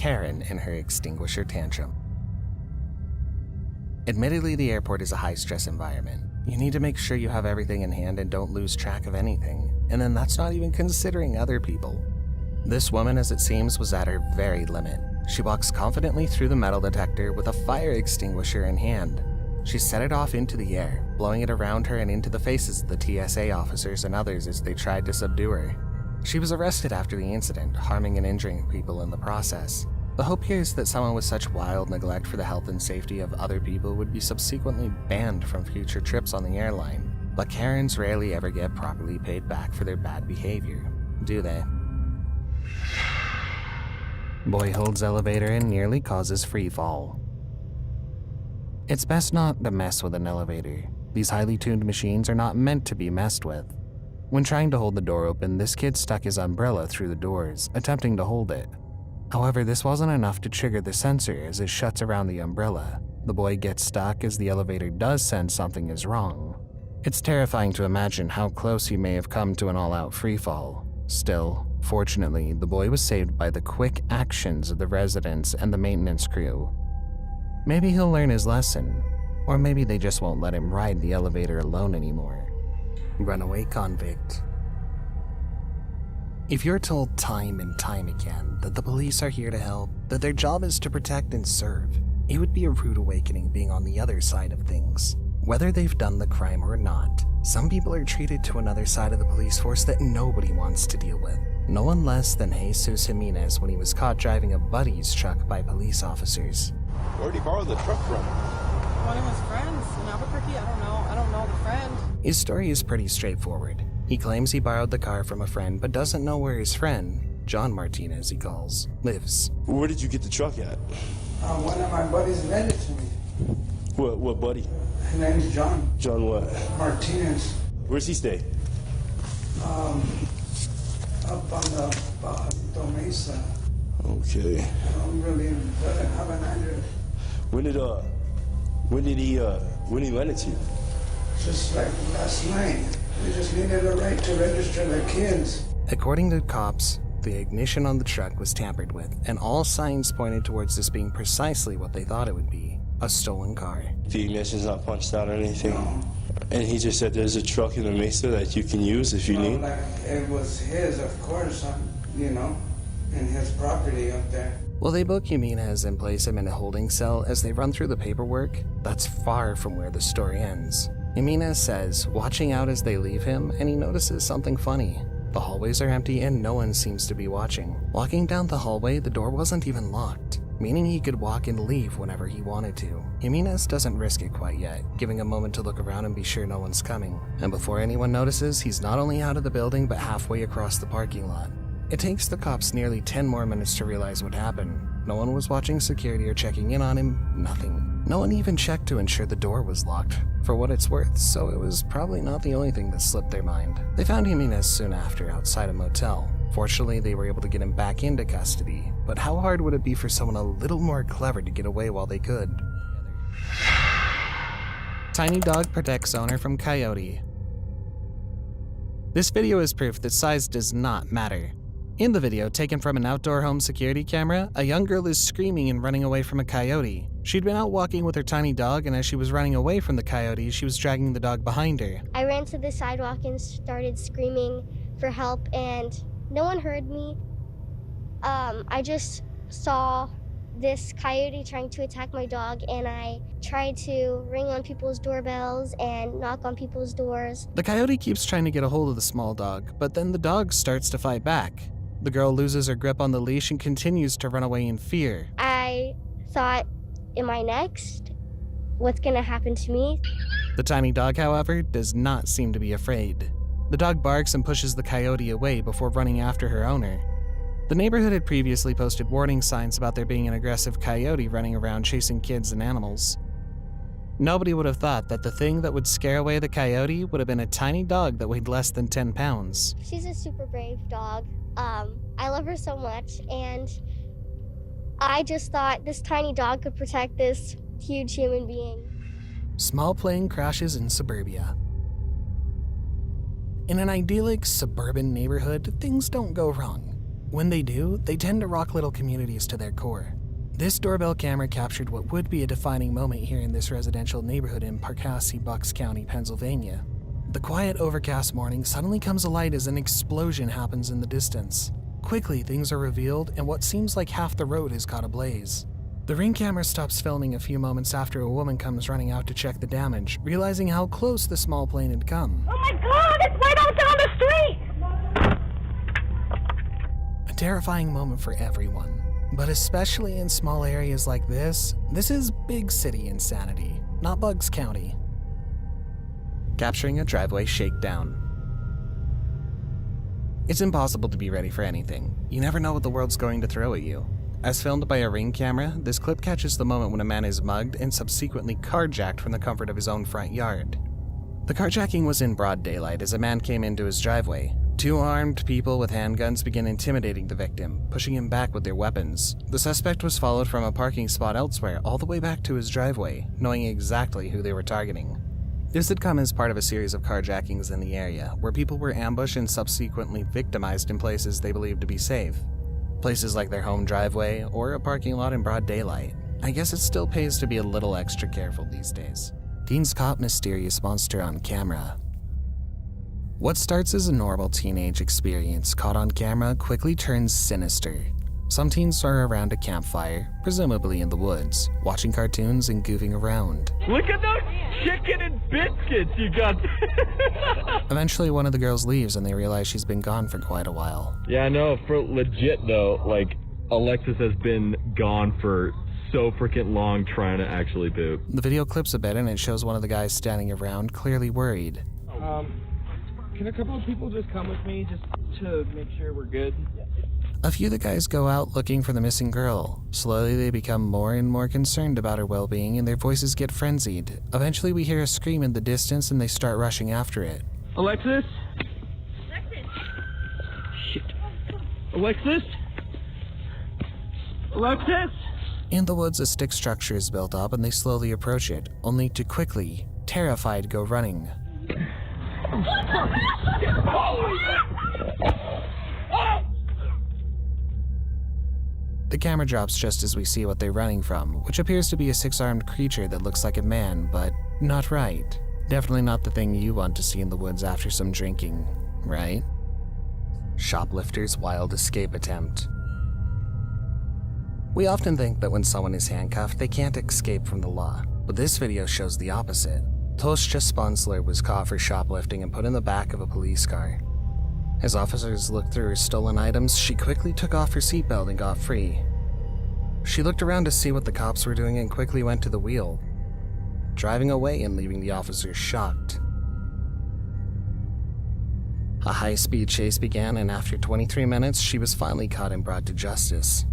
Karen in her extinguisher tantrum. Admittedly, the airport is a high-stress environment. You need to make sure you have everything in hand and don't lose track of anything, and then that's not even considering other people. This woman, as it seems, was at her very limit. She walks confidently through the metal detector with a fire extinguisher in hand. She set it off into the air, blowing it around her and into the faces of the TSA officers and others as they tried to subdue her. She was arrested after the incident, harming and injuring people in the process. The hope here is that someone with such wild neglect for the health and safety of other people would be subsequently banned from future trips on the airline. But Karens rarely ever get properly paid back for their bad behavior, do they? Boy holds elevator and nearly causes free fall. It's best not to mess with an elevator. These highly tuned machines are not meant to be messed with. When trying to hold the door open, this kid stuck his umbrella through the doors, attempting to hold it. However, this wasn't enough to trigger the sensor as it shuts around the umbrella. The boy gets stuck as the elevator does sense something is wrong. It's terrifying to imagine how close he may have come to an all-out freefall. Still, fortunately, the boy was saved by the quick actions of the residents and the maintenance crew. Maybe he'll learn his lesson, or maybe they just won't let him ride the elevator alone anymore. Runaway convict. If you're told time and time again that the police are here to help, that their job is to protect and serve, it would be a rude awakening being on the other side of things. Whether they've done the crime or not, some people are treated to another side of the police force that nobody wants to deal with. No one less than Jesus Jimenez when he was caught driving a buddy's truck by police officers. Where'd he borrow the truck from? One of his friends in Albuquerque. I don't know the friend. His story is pretty straightforward. He claims he borrowed the car from a friend but doesn't know where his friend, John Martinez he calls, lives. Where did you get the truck at? One of my buddies lent it to me. What buddy? His name is John. John what? Martinez. Where's he stay? Up on the Mesa. Okay. I don't really doesn't have an address. When he lent it to you? Just like last night. We just needed a right to register the kids. According to cops, the ignition on the truck was tampered with, and all signs pointed towards this being precisely what they thought it would be, a stolen car. The ignition's not punched out or anything? No. And he just said there's a truck in the Mesa that you can use if you need? Like it was his, of course, in his property up there. Well, they book Jimenez and place him in a holding cell as they run through the paperwork. That's far from where the story ends. Jimenez says, watching out as they leave him, and he notices something funny. The hallways are empty and no one seems to be watching. Walking down the hallway, the door wasn't even locked, meaning he could walk and leave whenever he wanted to. Jimenez doesn't risk it quite yet, giving a moment to look around and be sure no one's coming. And before anyone notices, he's not only out of the building but halfway across the parking lot. It takes the cops nearly 10 more minutes to realize what happened. No one was watching security or checking in on him, nothing. No one even checked to ensure the door was locked, for what it's worth, so it was probably not the only thing that slipped their mind. They found Jimenez soon after outside a motel. Fortunately, they were able to get him back into custody, but how hard would it be for someone a little more clever to get away while they could? Tiny dog protects owner from coyote. This video is proof that size does not matter. In the video, taken from an outdoor home security camera, a young girl is screaming and running away from a coyote. She'd been out walking with her tiny dog, and as she was running away from the coyote, she was dragging the dog behind her. I ran to the sidewalk and started screaming for help, and no one heard me. I just saw this coyote trying to attack my dog, and I tried to ring on people's doorbells and knock on people's doors. The coyote keeps trying to get a hold of the small dog, but then the dog starts to fight back. The girl loses her grip on the leash and continues to run away in fear. I thought, am I next? What's gonna happen to me? The tiny dog, however, does not seem to be afraid. The dog barks and pushes the coyote away before running after her owner. The neighborhood had previously posted warning signs about there being an aggressive coyote running around chasing kids and animals. Nobody would have thought that the thing that would scare away the coyote would have been a tiny dog that weighed less than 10 pounds. She's a super brave dog. I love her so much, and I just thought this tiny dog could protect this huge human being. Small plane crashes in suburbia. In an idyllic suburban neighborhood, things don't go wrong. When they do, they tend to rock little communities to their core. This doorbell camera captured what would be a defining moment here in this residential neighborhood in Parkasie, Bucks County, Pennsylvania. The quiet, overcast morning suddenly comes alight as an explosion happens in the distance. Quickly, things are revealed, and what seems like half the road is caught ablaze. The Ring camera stops filming a few moments after a woman comes running out to check the damage, realizing how close the small plane had come. Oh my God, it's right out down the street! A terrifying moment for everyone, but especially in small areas like this is big city insanity, not Bucks County. Capturing a driveway shakedown. It's impossible to be ready for anything. You never know what the world's going to throw at you. As filmed by a Ring camera, this clip catches the moment when a man is mugged and subsequently carjacked from the comfort of his own front yard. The carjacking was in broad daylight as a man came into his driveway. Two armed people with handguns began intimidating the victim, pushing him back with their weapons. The suspect was followed from a parking spot elsewhere all the way back to his driveway, knowing exactly who they were targeting. This had come as part of a series of carjackings in the area, where people were ambushed and subsequently victimized in places they believed to be safe. Places like their home driveway or a parking lot in broad daylight. I guess it still pays to be a little extra careful these days. Teens caught mysterious monster on camera. What starts as a normal teenage experience caught on camera quickly turns sinister. Some teens are around a campfire, presumably in the woods, watching cartoons and goofing around. Look at those chicken and biscuits you got. Eventually, one of the girls leaves and they realize she's been gone for quite a while. Yeah, I know, for legit though, like, Alexis has been gone for so freaking long trying to actually poop. The video clips a bit and it shows one of the guys standing around, clearly worried. Can a couple of people just come with me just to make sure we're good? A few of the guys go out looking for the missing girl. Slowly they become more and more concerned about her well-being and their voices get frenzied. Eventually we hear a scream in the distance and they start rushing after it. Alexis? Shit. Alexis? Alexis? In the woods, a stick structure is built up and they slowly approach it, only to quickly, terrified, go running. The camera drops just as we see what they're running from, which appears to be a six-armed creature that looks like a man, but not right. Definitely not the thing you want to see in the woods after some drinking, right? Shoplifter's wild escape attempt. We often think that when someone is handcuffed, they can't escape from the law, but this video shows the opposite. Toscha Sponsler was caught for shoplifting and put in the back of a police car. As officers looked through her stolen items, she quickly took off her seatbelt and got free. She looked around to see what the cops were doing and quickly went to the wheel, driving away and leaving the officers shocked. A high-speed chase began, and after 23 minutes, she was finally caught and brought to justice.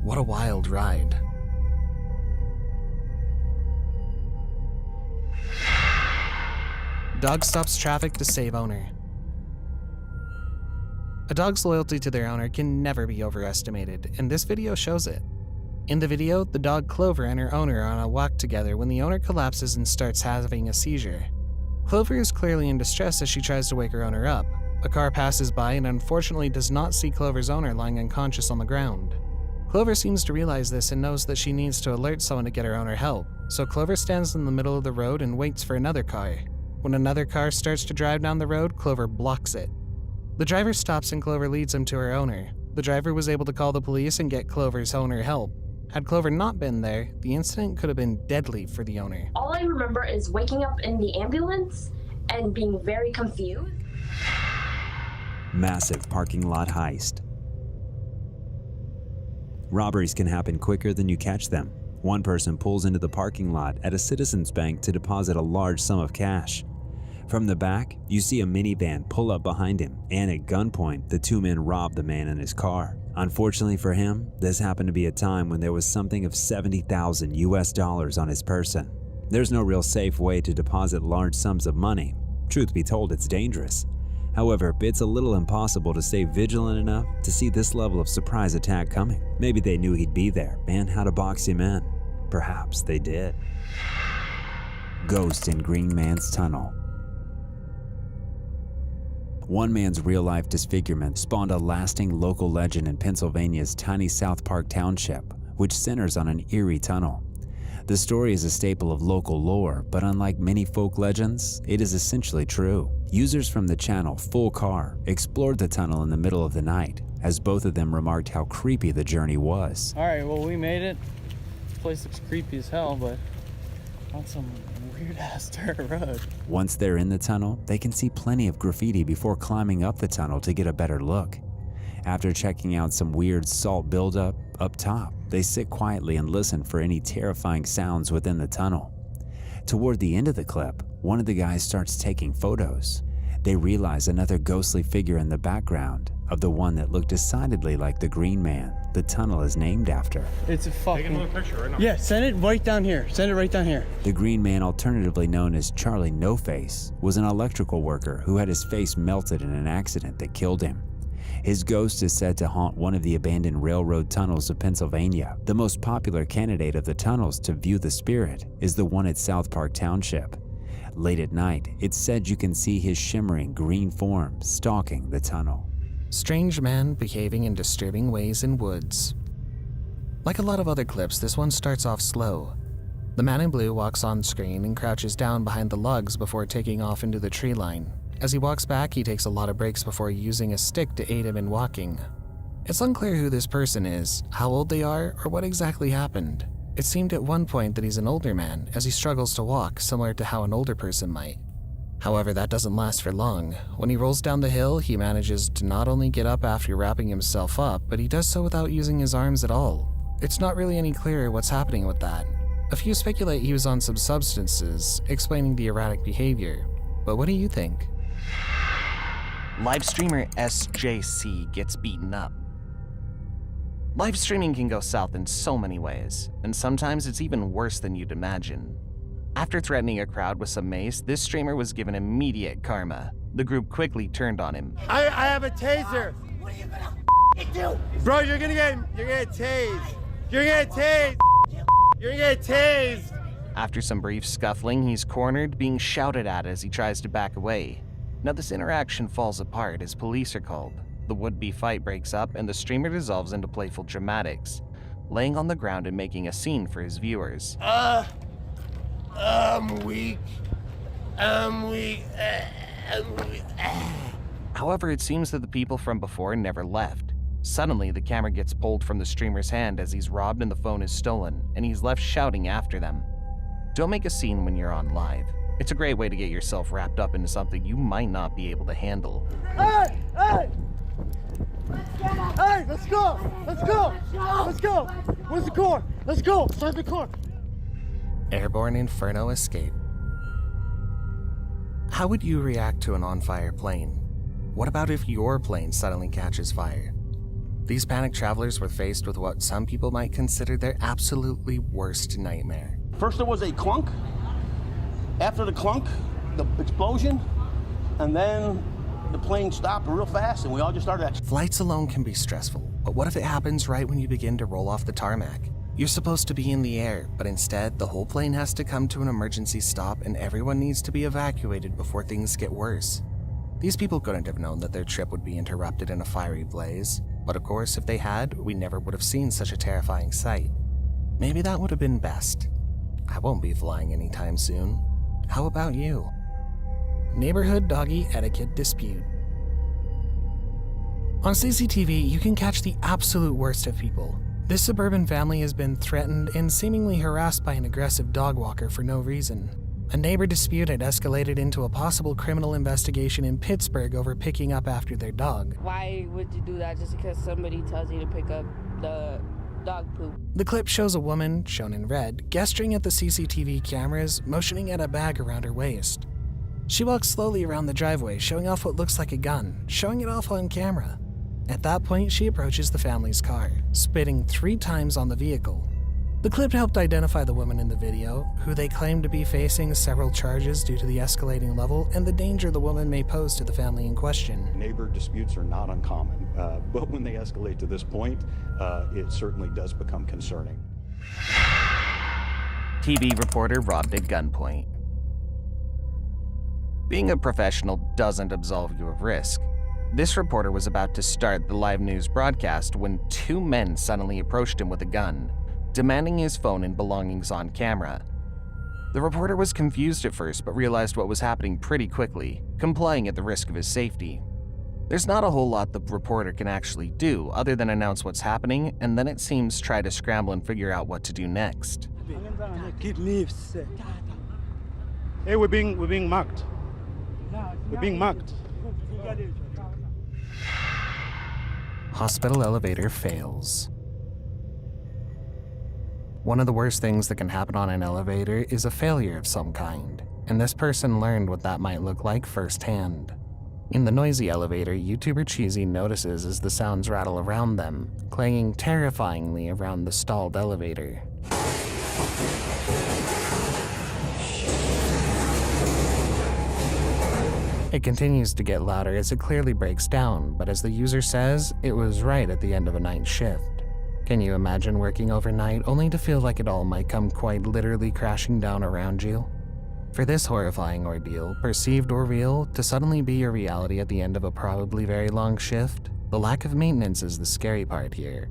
What a wild ride. Dog stops traffic to save owner. A dog's loyalty to their owner can never be overestimated, and this video shows it. In the video, the dog Clover and her owner are on a walk together when the owner collapses and starts having a seizure. Clover is clearly in distress as she tries to wake her owner up. A car passes by and unfortunately does not see Clover's owner lying unconscious on the ground. Clover seems to realize this and knows that she needs to alert someone to get her owner help, so Clover stands in the middle of the road and waits for another car. When another car starts to drive down the road, Clover blocks it. The driver stops and Clover leads him to her owner. The driver was able to call the police and get Clover's owner help. Had Clover not been there, the incident could have been deadly for the owner. All I remember is waking up in the ambulance and being very confused. Massive parking lot heist. Robberies can happen quicker than you catch them. One person pulls into the parking lot at a Citizens Bank to deposit a large sum of cash. From the back, you see a minivan pull up behind him, and at gunpoint, the two men rob the man in his car. Unfortunately for him, this happened to be a time when there was something of 70,000 US dollars on his person. There's no real safe way to deposit large sums of money. Truth be told, it's dangerous. However, it's a little impossible to stay vigilant enough to see this level of surprise attack coming. Maybe they knew he'd be there and how to box him in. Perhaps they did. Ghost in Green Man's Tunnel. One man's real-life disfigurement spawned a lasting local legend in Pennsylvania's tiny South Park Township, which centers on an eerie tunnel. The story is a staple of local lore, but unlike many folk legends, it is essentially true. Users from the channel Full Car explored the tunnel in the middle of the night, as both of them remarked how creepy the journey was. All right, well, we made it. This place looks creepy as hell, but on some weird-ass dirt road. Once they're in the tunnel, they can see plenty of graffiti before climbing up the tunnel to get a better look. After checking out some weird salt buildup up top, they sit quietly and listen for any terrifying sounds within the tunnel. Toward the end of the clip, one of the guys starts taking photos. They realize another ghostly figure in the background of the one that looked decidedly like the Green Man the tunnel is named after. It's a fucking... Take another picture right now. Yeah, send it right down here. Send it right down here. The Green Man, alternatively known as Charlie No Face, was an electrical worker who had his face melted in an accident that killed him. His ghost is said to haunt one of the abandoned railroad tunnels of Pennsylvania. The most popular candidate of the tunnels to view the spirit is the one at South Park Township. Late at night, it's said you can see his shimmering green form stalking the tunnel. Strange man behaving in disturbing ways in woods. Like a lot of other clips, this one starts off slow. The man in blue walks on screen and crouches down behind the lugs before taking off into the tree line. As he walks back, he takes a lot of breaks before using a stick to aid him in walking. It's unclear who this person is, how old they are, or what exactly happened. It seemed at one point that he's an older man, as he struggles to walk, similar to how an older person might. However, that doesn't last for long. When he rolls down the hill, he manages to not only get up after wrapping himself up, but he does so without using his arms at all. It's not really any clearer what's happening with that. A few speculate he was on some substances, explaining the erratic behavior. But what do you think? Live streamer SJC gets beaten up. Live streaming can go south in so many ways, and sometimes it's even worse than you'd imagine. After threatening a crowd with some mace, this streamer was given immediate karma. The group quickly turned on him. I have a taser. What are you gonna do? Bro, you're gonna get tased. You're gonna get tased. You're gonna get tased. After some brief scuffling, he's cornered, being shouted at as he tries to back away. Now this interaction falls apart as police are called. The would-be fight breaks up and the streamer dissolves into playful dramatics, laying on the ground and making a scene for his viewers. I'm weak. I'm weak. However, it seems that the people from before never left. Suddenly, the camera gets pulled from the streamer's hand as he's robbed and the phone is stolen, and he's left shouting after them. Don't make a scene when you're on live. It's a great way to get yourself wrapped up into something you might not be able to handle. Hey! Hey! Hey, let's go! Let's go! Let's go! Where's the car? Let's go! Start the car! Airborne Inferno escape. How would you react to an on-fire plane? What about if your plane suddenly catches fire? These panicked travelers were faced with what some people might consider their absolutely worst nightmare. First there was a clunk. After the clunk, the explosion, and then the plane stopped real fast and we all just started... Flights alone can be stressful, but what if it happens right when you begin to roll off the tarmac? You're supposed to be in the air, but instead, the whole plane has to come to an emergency stop and everyone needs to be evacuated before things get worse. These people couldn't have known that their trip would be interrupted in a fiery blaze, but of course, if they had, we never would have seen such a terrifying sight. Maybe that would have been best. I won't be flying anytime soon. How about you? Neighborhood doggy etiquette dispute. On CCTV, you can catch the absolute worst of people. This suburban family has been threatened and seemingly harassed by an aggressive dog walker for no reason. A neighbor dispute had escalated into a possible criminal investigation in Pittsburgh over picking up after their dog. Why would you do that just because somebody tells you to pick up the dog poop? The clip shows a woman, shown in red, gesturing at the CCTV cameras, motioning at a bag around her waist. She walks slowly around the driveway, showing off what looks like a gun, showing it off on camera. At that point, she approaches the family's car, spitting 3 times on the vehicle. The clip helped identify the woman in the video, who they claim to be facing several charges due to the escalating level and the danger the woman may pose to the family in question. Neighbor disputes are not uncommon, but when they escalate to this point, it certainly does become concerning. TV reporter robbed at gunpoint. Being a professional doesn't absolve you of risk. This reporter was about to start the live news broadcast when two men suddenly approached him with a gun, demanding his phone and belongings on camera. The reporter was confused at first but realized what was happening pretty quickly, complying at the risk of his safety. There's not a whole lot the reporter can actually do other than announce what's happening and then it seems try to scramble and figure out what to do next. Hey, we're being mugged. We're being mugged. Hospital elevator fails. One of the worst things that can happen on an elevator is a failure of some kind, and this person learned what that might look like firsthand. In the noisy elevator, YouTuber Cheesy notices as the sounds rattle around them, clanging terrifyingly around the stalled elevator. It continues to get louder as it clearly breaks down, but as the user says, it was right at the end of a night shift. Can you imagine working overnight only to feel like it all might come quite literally crashing down around you? For this horrifying ordeal, perceived or real, to suddenly be your reality at the end of a probably very long shift, the lack of maintenance is the scary part here.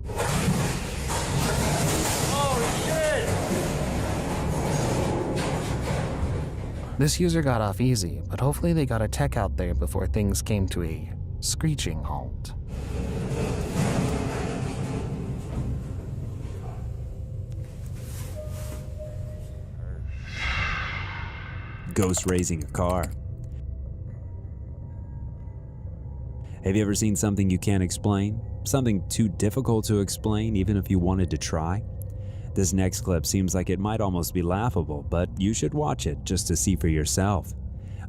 This user got off easy, but hopefully they got a tech out there before things came to a screeching halt. Ghost raising a car. Have you ever seen something you can't explain? Something too difficult to explain even if you wanted to try? This next clip seems like it might almost be laughable, but you should watch it just to see for yourself.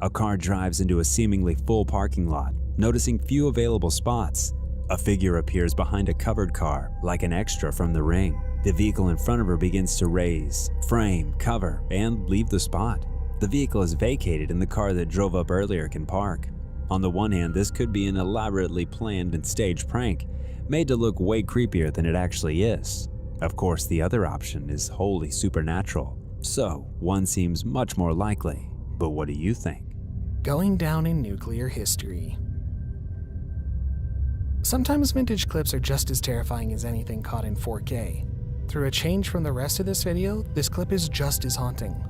A car drives into a seemingly full parking lot, noticing few available spots. A figure appears behind a covered car, like an extra from The Ring. The vehicle in front of her begins to raise, frame, cover, and leave the spot. The vehicle is vacated and the car that drove up earlier can park. On the one hand, this could be an elaborately planned and staged prank, made to look way creepier than it actually is. Of course, the other option is wholly supernatural, so one seems much more likely. But what do you think? Going down in nuclear history. Sometimes vintage clips are just as terrifying as anything caught in 4K. Through a change from the rest of this video, this clip is just as haunting.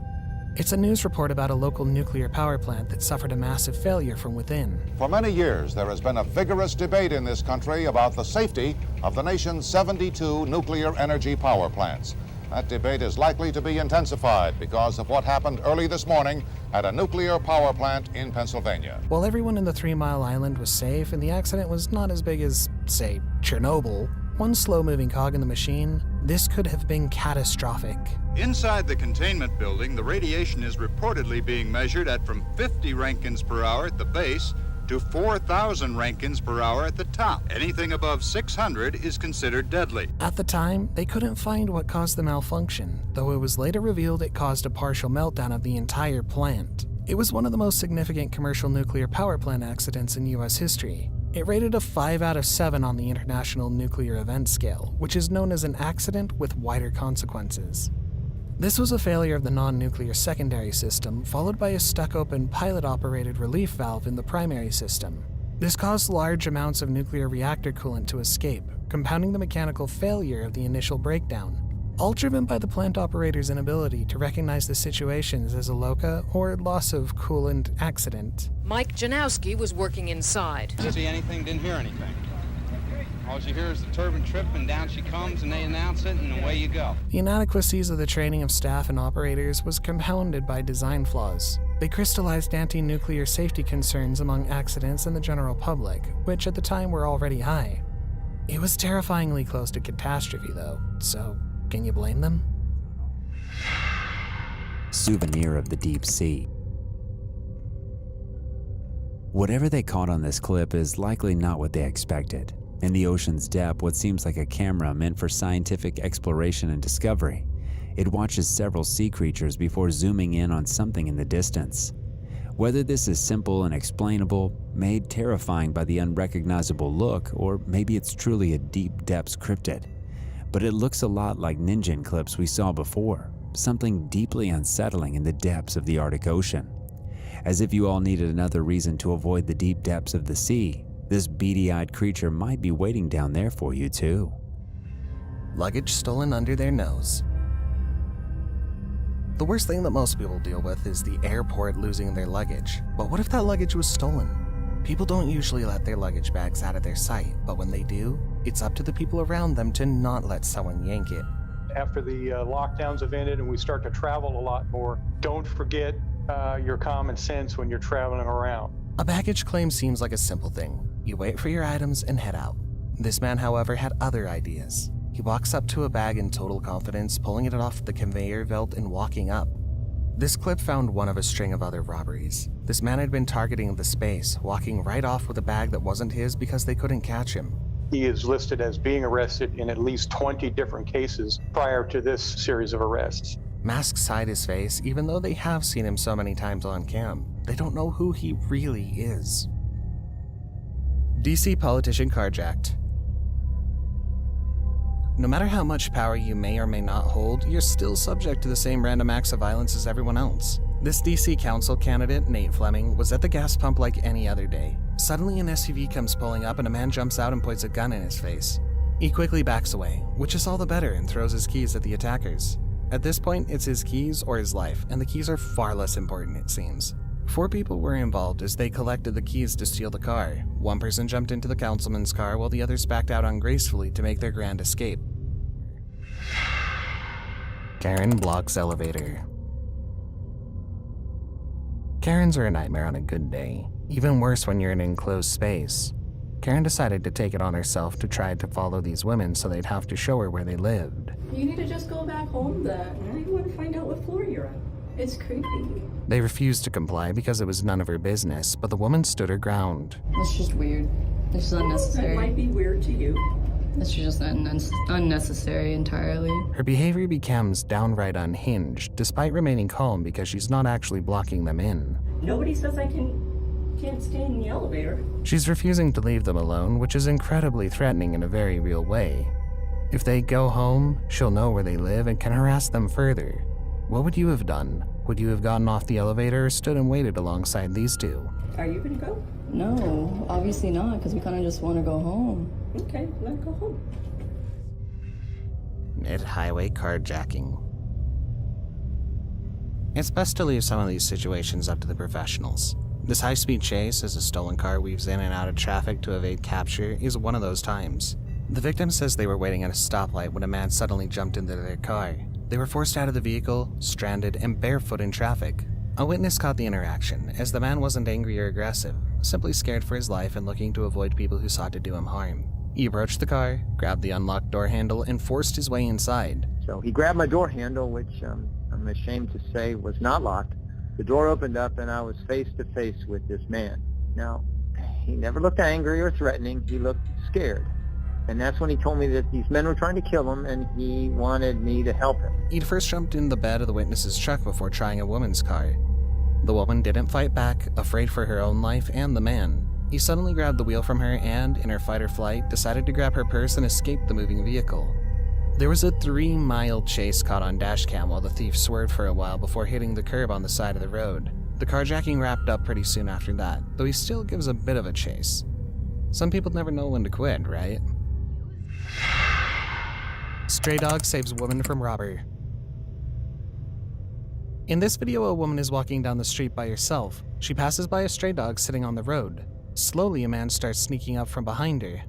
It's a news report about a local nuclear power plant that suffered a massive failure from within. For many years, there has been a vigorous debate in this country about the safety of the nation's 72 nuclear energy power plants. That debate is likely to be intensified because of what happened early this morning at a nuclear power plant in Pennsylvania. While everyone in the 3 Mile Island was safe and the accident was not as big as, say, Chernobyl, one slow-moving cog in the machine, this could have been catastrophic. Inside the containment building, the radiation is reportedly being measured at from 50 Rankins per hour at the base to 4,000 Rankins per hour at the top. Anything above 600 is considered deadly. At the time, they couldn't find what caused the malfunction, though it was later revealed it caused a partial meltdown of the entire plant. It was one of the most significant commercial nuclear power plant accidents in U.S. history. It rated a 5 out of 7 on the International Nuclear Event Scale, which is known as an accident with wider consequences. This was a failure of the non-nuclear secondary system, followed by a stuck-open pilot-operated relief valve in the primary system. This caused large amounts of nuclear reactor coolant to escape, compounding the mechanical failure of the initial breakdown, all driven by the plant operator's inability to recognize the situations as a LOCA or loss of coolant accident. Mike Janowski was working inside. Didn't see anything, didn't hear anything. All you hear is the turbine trip, and down she comes, and they announce it, and away you go. The inadequacies of the training of staff and operators was compounded by design flaws. They crystallized anti-nuclear safety concerns among accidents and the general public, which at the time were already high. It was terrifyingly close to catastrophe, though, so can you blame them? Souvenir of the deep sea. Whatever they caught on this clip is likely not what they expected. In the ocean's depth, what seems like a camera meant for scientific exploration and discovery, it watches several sea creatures before zooming in on something in the distance. Whether this is simple and explainable, made terrifying by the unrecognizable look, or maybe it's truly a deep depths cryptid, but it looks a lot like Ninja clips we saw before, something deeply unsettling in the depths of the Arctic Ocean. As if you all needed another reason to avoid the deep depths of the sea, this beady-eyed creature might be waiting down there for you too. Luggage stolen under their nose. The worst thing that most people deal with is the airport losing their luggage. But what if that luggage was stolen? People don't usually let their luggage bags out of their sight, but when they do, it's up to the people around them to not let someone yank it. After the lockdowns have ended and we start to travel a lot more, don't forget your common sense when you're traveling around. A baggage claim seems like a simple thing. You wait for your items and head out. This man, however, had other ideas. He walks up to a bag in total confidence, pulling it off the conveyor belt and walking up. This clip found one of a string of other robberies. This man had been targeting the space, walking right off with a bag that wasn't his because they couldn't catch him. He is listed as being arrested in at least 20 different cases prior to this series of arrests. Masks hide his face, even though they have seen him so many times on cam. They don't know who he really is. DC politician carjacked. No matter how much power you may or may not hold, you're still subject to the same random acts of violence as everyone else. This DC council candidate, Nate Fleming, was at the gas pump like any other day. Suddenly an SUV comes pulling up and a man jumps out and points a gun in his face. He quickly backs away, which is all the better, and throws his keys at the attackers. At this point, it's his keys or his life, and the keys are far less important, it seems. 4 people were involved as they collected the keys to steal the car. One person jumped into the councilman's car while the others backed out ungracefully to make their grand escape. Karen blocks elevator. Karens are a nightmare on a good day, even worse when you're in an enclosed space. Karen decided to take it on herself to try to follow these women so they'd have to show her where they lived. You need to just go back home then. Now you want to find out what floor you're on. It's creepy. They refused to comply because it was none of her business, but the woman stood her ground. It's just weird. It's unnecessary. It might be weird to you. It's just unnecessary entirely. Her behavior becomes downright unhinged, despite remaining calm because she's not actually blocking them in. Nobody says I can't stay in the elevator. She's refusing to leave them alone, which is incredibly threatening in a very real way. If they go home, she'll know where they live and can harass them further. What would you have done? Would you have gotten off the elevator or stood and waited alongside these two? Are you gonna go? No, obviously not, because we kind of just want to go home. Okay, let's go home. Mid-highway carjacking. It's best to leave some of these situations up to the professionals. This high-speed chase as a stolen car weaves in and out of traffic to evade capture is one of those times. The victim says they were waiting at a stoplight when a man suddenly jumped into their car. They were forced out of the vehicle, stranded, and barefoot in traffic. A witness caught the interaction, as the man wasn't angry or aggressive, simply scared for his life and looking to avoid people who sought to do him harm. He approached the car, grabbed the unlocked door handle, and forced his way inside. So he grabbed my door handle, which I'm ashamed to say was not locked. The door opened up and I was face to face with this man. Now, he never looked angry or threatening, he looked scared. And that's when he told me that these men were trying to kill him and he wanted me to help him. He'd first jumped in the bed of the witness's truck before trying a woman's car. The woman didn't fight back, afraid for her own life and the man. He suddenly grabbed the wheel from her and, in her fight or flight, decided to grab her purse and escape the moving vehicle. There was a 3-mile chase caught on dashcam while the thief swerved for a while before hitting the curb on the side of the road. The carjacking wrapped up pretty soon after that, though he still gives a bit of a chase. Some people never know when to quit, right? Stray dog saves woman from robber. In this video, a woman is walking down the street by herself. She passes by a stray dog sitting on the road. Slowly, a man starts sneaking up from behind her.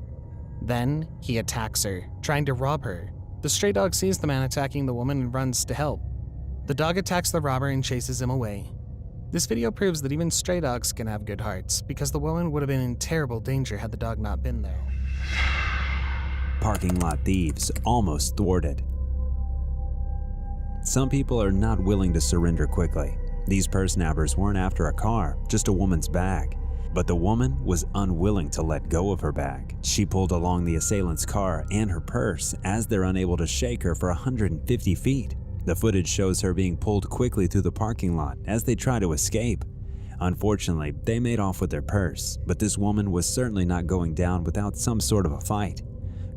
Then, he attacks her, trying to rob her. The stray dog sees the man attacking the woman and runs to help. The dog attacks the robber and chases him away. This video proves that even stray dogs can have good hearts, because the woman would have been in terrible danger had the dog not been there. Parking lot thieves almost thwarted. Some people are not willing to surrender quickly. These purse nabbers weren't after a car, just a woman's bag. But the woman was unwilling to let go of her bag. She pulled along the assailant's car and her purse as they're unable to shake her for 150 feet. The footage shows her being pulled quickly through the parking lot as they try to escape. Unfortunately, they made off with their purse, but this woman was certainly not going down without some sort of a fight.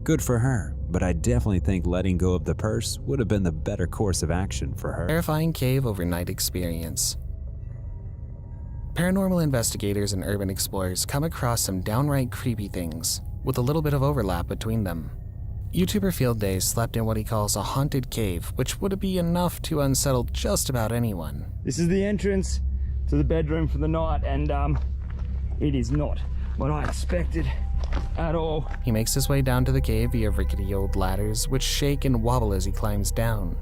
Good for her, but I definitely think letting go of the purse would have been the better course of action for her. Horrifying cave overnight experience. Paranormal investigators and urban explorers come across some downright creepy things, with a little bit of overlap between them. YouTuber Field Day slept in what he calls a haunted cave, which would be enough to unsettle just about anyone. This is the entrance to the bedroom for the night, and it is not what I expected at all. He makes his way down to the cave via rickety old ladders, which shake and wobble as he climbs down.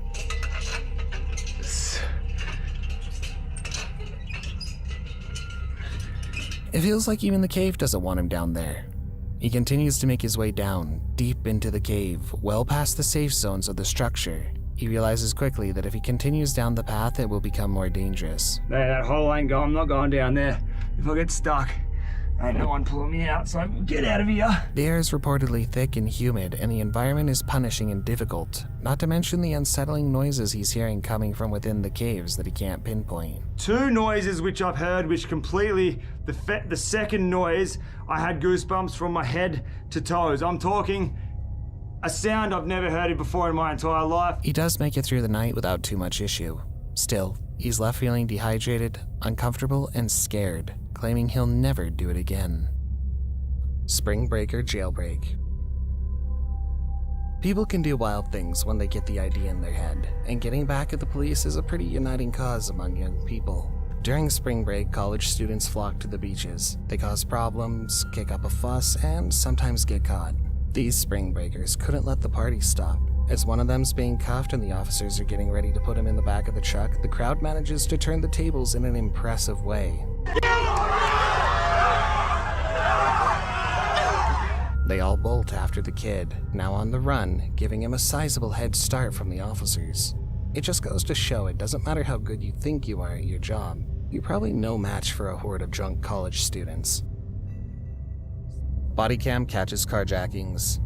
It feels like even the cave doesn't want him down there. He continues to make his way down, deep into the cave, well past the safe zones of the structure. He realizes quickly that if he continues down the path, it will become more dangerous. That hole ain't going, I'm not going down there. If I get stuck, ain't no one pulling me out, so get out of here. The air is reportedly thick and humid, and the environment is punishing and difficult, not to mention the unsettling noises he's hearing coming from within the caves that he can't pinpoint. Two noises which I've heard, which completely, the second noise, I had goosebumps from my head to toes. I'm talking a sound I've never heard it before in my entire life. He does make it through the night without too much issue. Still, he's left feeling dehydrated, uncomfortable, and scared, claiming he'll never do it again. Spring break or jailbreak. People can do wild things when they get the idea in their head, and getting back at the police is a pretty uniting cause among young people. During spring break, college students flock to the beaches. They cause problems, kick up a fuss, and sometimes get caught. These spring breakers couldn't let the party stop. As one of them's being cuffed and the officers are getting ready to put him in the back of the truck, the crowd manages to turn the tables in an impressive way. They all bolt after the kid, now on the run, giving him a sizable head start from the officers. It just goes to show it doesn't matter how good you think you are at your job, you're probably no match for a horde of drunk college students. Body cam catches carjackings.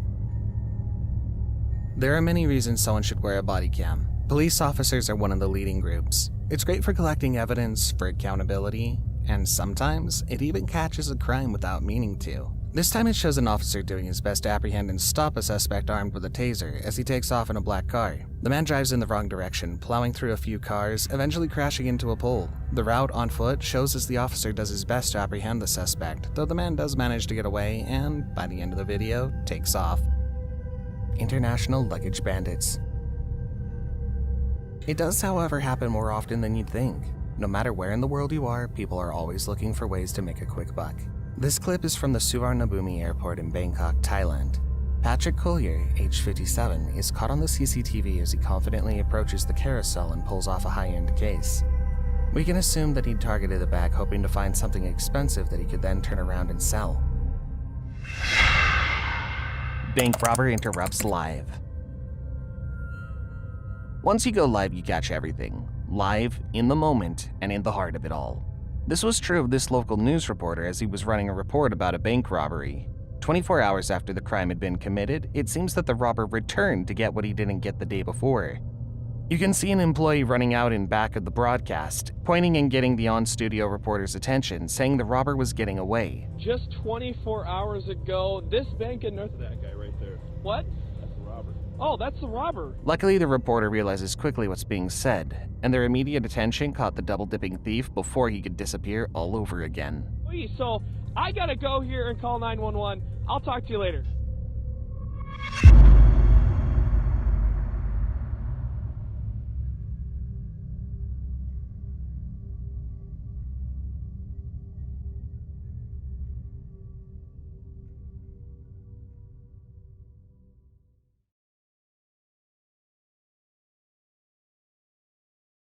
There are many reasons someone should wear a body cam. Police officers are one of the leading groups. It's great for collecting evidence, for accountability, and sometimes it even catches a crime without meaning to. This time it shows an officer doing his best to apprehend and stop a suspect armed with a taser as he takes off in a black car. The man drives in the wrong direction, plowing through a few cars, eventually crashing into a pole. The route on foot shows as the officer does his best to apprehend the suspect, though the man does manage to get away and, by the end of the video, takes off. International luggage bandits. It does, however, happen more often than you'd think. No matter where in the world you are, people are always looking for ways to make a quick buck. This clip is from the Suvarnabhumi airport in Bangkok, Thailand. Patrick Collier, age 57, is caught on the CCTV as he confidently approaches the carousel and pulls off a high-end case. We can assume that he'd targeted the bag hoping to find something expensive that he could then turn around and sell. Bank robber interrupts live. Once you go live, you catch everything. Live, in the moment, and in the heart of it all. This was true of this local news reporter as he was running a report about a bank robbery. 24 hours after the crime had been committed, it seems that the robber returned to get what he didn't get the day before. You can see an employee running out in back of the broadcast, pointing and getting the on-studio reporter's attention, saying the robber was getting away. Just 24 hours ago, this bank in North... That guy right there. What? That's the robber. Oh, that's the robber. Luckily, the reporter realizes quickly what's being said, and their immediate attention caught the double-dipping thief before he could disappear all over again. So, I gotta go here and call 911. I'll talk to you later.